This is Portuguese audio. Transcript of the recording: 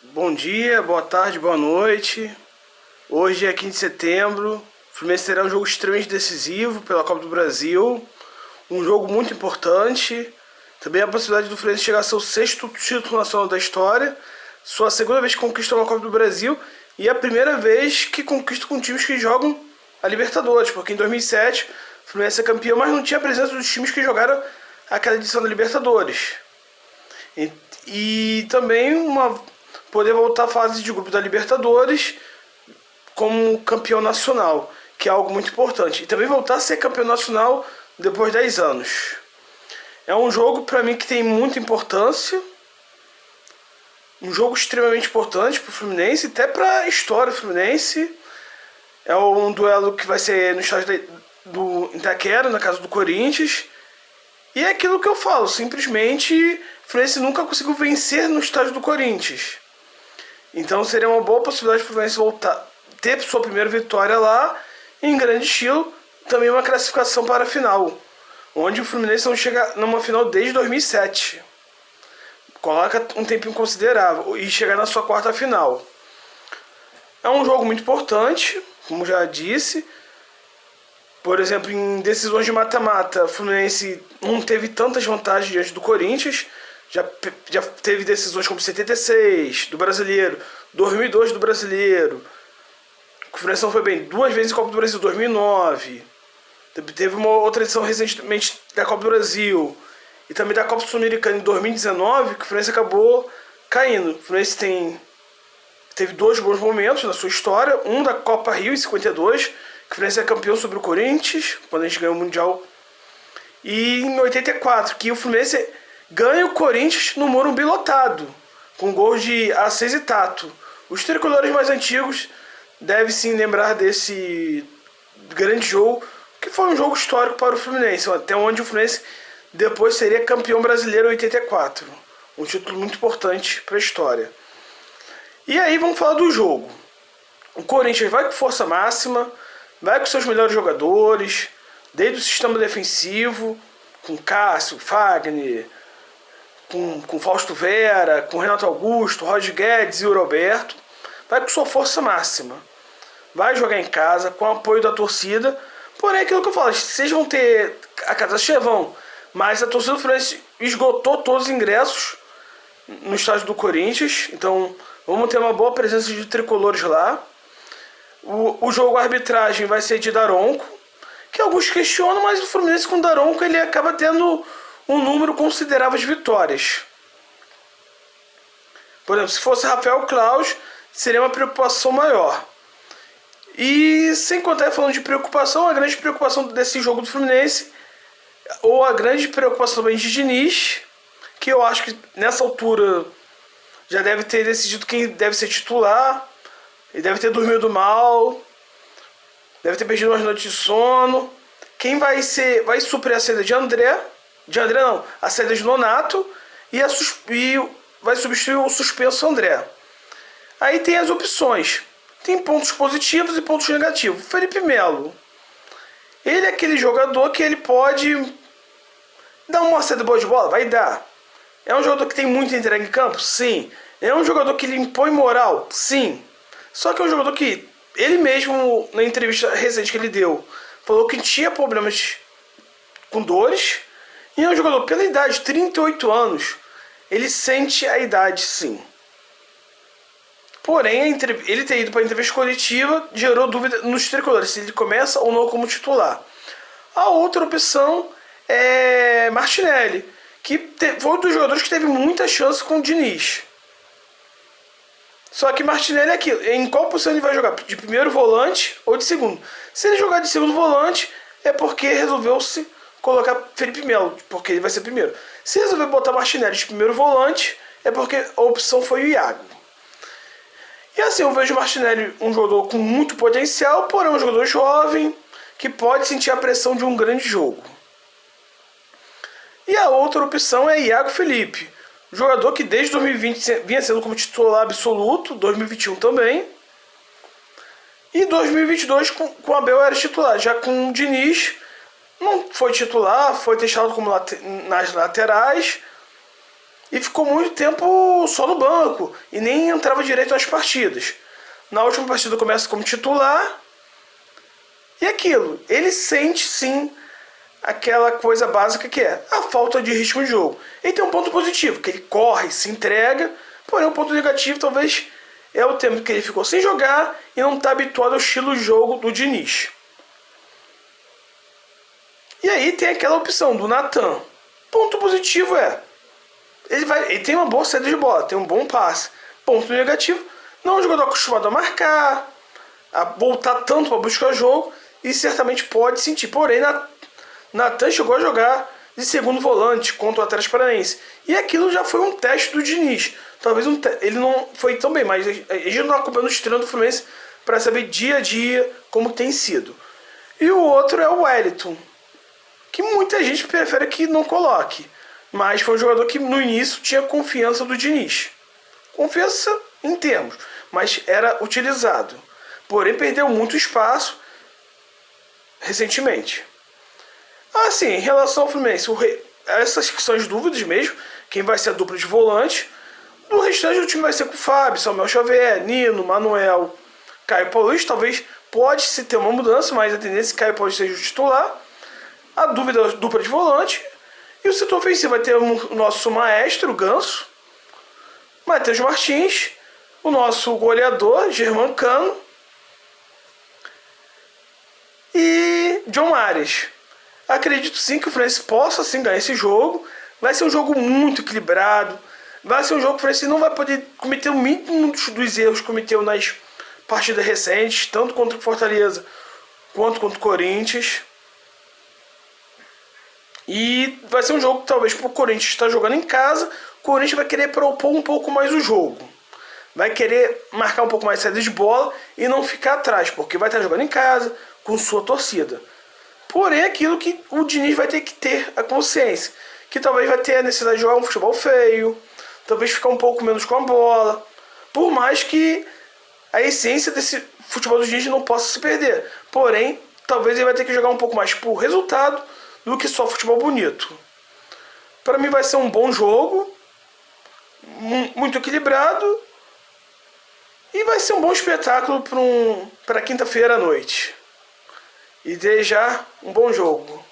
Bom dia, boa tarde, boa noite. Hoje é 15 de setembro. O Fluminense terá um jogo extremamente decisivo pela Copa do Brasil. Um jogo muito importante. Também a possibilidade do Fluminense chegar a seu sexto título nacional da história. Sua segunda vez que conquista uma Copa do Brasil. E a primeira vez que conquista com times que jogam a Libertadores. Porque em 2007 o Fluminense é campeão, mas não tinha a presença dos times que jogaram aquela edição da Libertadores. E também poder voltar à fase de grupo da Libertadores como campeão nacional, que é algo muito importante. E também voltar a ser campeão nacional depois de 10 anos. É um jogo para mim que tem muita importância. Um jogo extremamente importante para o Fluminense, até para a história do Fluminense. É um duelo que vai ser no estádio do Itaquera, na casa do Corinthians. E é aquilo que eu falo, simplesmente o Fluminense nunca conseguiu vencer no estádio do Corinthians. Então seria uma boa possibilidade para o Fluminense voltar, ter sua primeira vitória lá, em grande estilo, também uma classificação para a final, onde o Fluminense não chega numa final desde 2007. Coloca um tempinho considerável e chegar na sua quarta final. É um jogo muito importante, como já disse. Por exemplo, em decisões de mata-mata, o Fluminense não teve tantas vantagens diante do Corinthians. Já teve decisões como 76 do Brasileiro, 2002 do Brasileiro. O Fluminense não foi bem duas vezes em Copa do Brasil, 2009. Teve uma outra edição recentemente da Copa do Brasil e também da Copa Sul-Americana em 2019, que o Fluminense acabou caindo. O Fluminense teve dois bons momentos na sua história. Um da Copa Rio em 52, que o Fluminense é campeão sobre o Corinthians, quando a gente ganhou o Mundial. E em 84, que o Fluminense ganha o Corinthians no Morumbi lotado, com gols de Assis e Tato. Os tricolores mais antigos devem sim lembrar desse grande jogo, que foi um jogo histórico para o Fluminense, até onde o Fluminense depois seria campeão brasileiro em 84. Um título muito importante para a história. E aí vamos falar do jogo. O Corinthians vai com força máxima, vai com seus melhores jogadores, desde o sistema defensivo, com Cássio, Fagner, com Fausto Vera, com Renato Augusto, Roger Guedes e o Roberto. Vai com sua força máxima. Vai jogar em casa, com o apoio da torcida. Porém, aquilo que eu falo, vocês vão ter a casa cheia, vão. Mas a torcida do Fluminense esgotou todos os ingressos no estádio do Corinthians. Então, vamos ter uma boa presença de tricolores lá. O jogo, a arbitragem vai ser de Daronco, que alguns questionam, mas o Fluminense com Daronco ele acaba tendo um número considerável de vitórias. Por exemplo, se fosse Rafael Claus, seria uma preocupação maior. E sem contar, falando de preocupação, a grande preocupação desse jogo do Fluminense, ou a grande preocupação também de Diniz, que eu acho que nessa altura já deve ter decidido quem deve ser titular. Ele deve ter dormido mal, deve ter perdido umas noites de sono. Quem vai suprir a saída de André não, a saída de Nonato e vai substituir o suspenso André. Aí tem as opções. Tem pontos positivos e pontos negativos. Felipe Melo, ele é aquele jogador que ele pode dar uma saída boa de bola? Vai dar. É um jogador que tem muita entrega em campo? Sim. É um jogador que ele impõe moral? Sim. Só que é um jogador que ele mesmo, na entrevista recente que ele deu, falou que tinha problemas com dores. E é um jogador, pela idade, 38 anos, ele sente a idade, sim. Porém, ele ter ido para a entrevista coletiva gerou dúvida nos tricolores, se ele começa ou não como titular. A outra opção é Martinelli, que foi um dos jogadores que teve muita chance com o Diniz. Só que Martinelli é aquilo. Em qual posição ele vai jogar? De primeiro volante ou de segundo? Se ele jogar de segundo volante, é porque resolveu-se colocar Felipe Melo, porque ele vai ser primeiro. Se resolver botar Martinelli de primeiro volante, é porque a opção foi o Iago. E assim, eu vejo Martinelli um jogador com muito potencial, porém um jogador jovem, que pode sentir a pressão de um grande jogo. E a outra opção é Iago Felipe. Jogador que desde 2020 vinha sendo como titular absoluto, 2021 também. E 2022 com o Abel era titular. Já com o Diniz não foi titular, foi testado como nas laterais. e ficou muito tempo só no banco e nem entrava direito nas partidas. Na última partida começa como titular e aquilo, ele sente sim aquela coisa básica que é a falta de ritmo de jogo. Ele tem um ponto positivo, que ele corre, se entrega, porém um ponto negativo talvez é o tempo que ele ficou sem jogar e não está habituado ao estilo de jogo do Diniz. E aí tem aquela opção do Nathan. Ponto positivo é ele tem uma boa saída de bola, tem um bom passe. Ponto negativo, não é um jogador acostumado a marcar, a voltar tanto para buscar jogo e certamente pode sentir. Porém, Nathan chegou a jogar de segundo volante contra o Atlético Paranaense. E aquilo já foi um teste do Diniz. Talvez ele não foi tão bem, mas a gente não está acompanhando o treino do Fluminense para saber dia a dia como tem sido. E o outro é o Wellington, que muita gente prefere que não coloque. Mas foi um jogador que no início tinha confiança do Diniz. Confiança em termos, mas era utilizado. Porém, perdeu muito espaço recentemente. Assim, em relação ao Fluminense, essas que são as dúvidas mesmo, quem vai ser a dupla de volante. Do restante o time vai ser com o Fábio, Samuel Xavier, Nino, Manuel, Caio Paulista. Talvez pode-se ter uma mudança, mas a tendência é que Caio Paulista seja o titular. A dúvida é a dupla de volante. E o setor ofensivo vai ter o nosso maestro, o Ganso, Matheus Martins, o nosso goleador, Germancano, e John Arias. Acredito sim que o Fluminense possa sim ganhar esse jogo. Vai ser um jogo muito equilibrado. Vai ser um jogo que o Fluminense não vai poder cometer o mínimo dos erros que cometeu nas partidas recentes, tanto contra o Fortaleza quanto contra o Corinthians. E vai ser um jogo que talvez para o Corinthians estar jogando em casa, o Corinthians vai querer propor um pouco mais o jogo. Vai querer marcar um pouco mais de saída de bola e não ficar atrás, porque vai estar jogando em casa com sua torcida. Porém, aquilo que o Diniz vai ter que ter a consciência, que talvez vai ter a necessidade de jogar um futebol feio, talvez ficar um pouco menos com a bola, por mais que a essência desse futebol do Diniz não possa se perder. Porém, talvez ele vai ter que jogar um pouco mais por resultado do que só futebol bonito. Para mim vai ser um bom jogo, muito equilibrado, e vai ser um bom espetáculo para quinta-feira à noite. E desde já, um bom jogo.